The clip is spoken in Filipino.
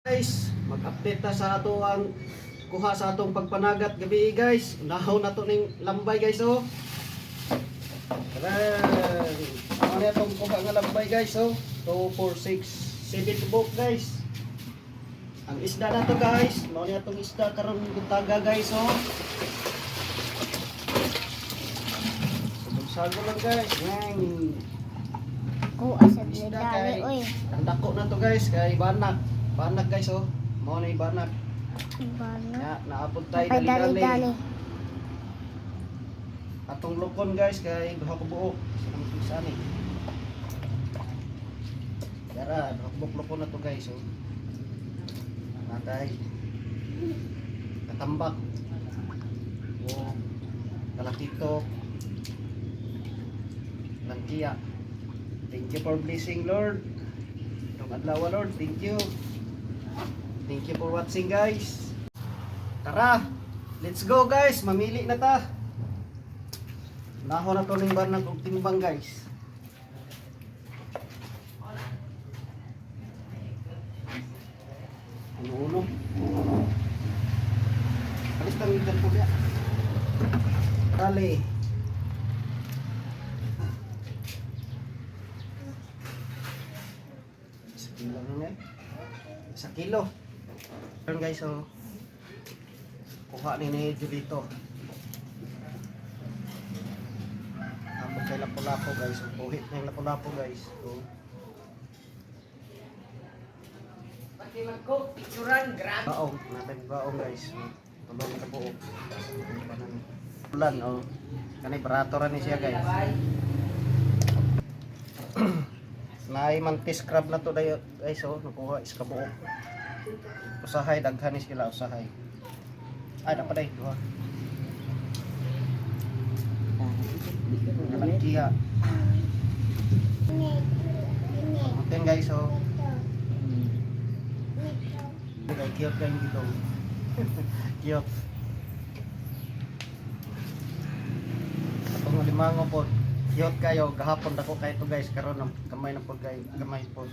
Guys, mag-update ta sa ato ang kuha sa atong pagpanagat gabi guys. Unahaw na to ning lambay guys oh. Tara. Ano na itong kuha nga lambay guys oh. 2, 4, 6, 7 tubok guys. Ang isda na to guys. Ano na itong isda karon butaga guys oh. Sago lang guys. Nang Asad ni isda dali, kay oy. ang dako na to guys kay banak. Banak guys oh. Mao na banak. Bano? Ya, naabot tayo Ay, dali-dali. dali. Atong lukon guys kay duha ka buok. Sinang pisa ni. Dara, lukon na to guys oh. Natay. Katambak. Oh. Kalakito. Langkiya. Thank you for blessing Lord. Itong adlaw Lord, thank you. Thank you for watching guys. Tara, let's go guys. Mamili na ta. Naho na to ning barnag og timbang guys. Uno. Alis tang ikan po ya. Dali. Sa kilo lang yan. Sa kilo. Ayan guys, so kuha ni Julito. Ambot kay lapo-lapo guys. So, buhit na yung lapo-lapo guys. So, baong, natin baong guys. So, tulong na buo. Ulan, oh. Kanay barato rin siya guys. Naay mantis crab na to dayo guys, oh. Nakuha is kabuo. Usahay, daghanis sila usahay. Ay, dapat ay duha. Langkiya. Okay guys, so okay, cute kayo dito. Cute. Atong limango po. Cute kayo, gahapon dako kayo to guys, karon kamay na po kayo, gamay po.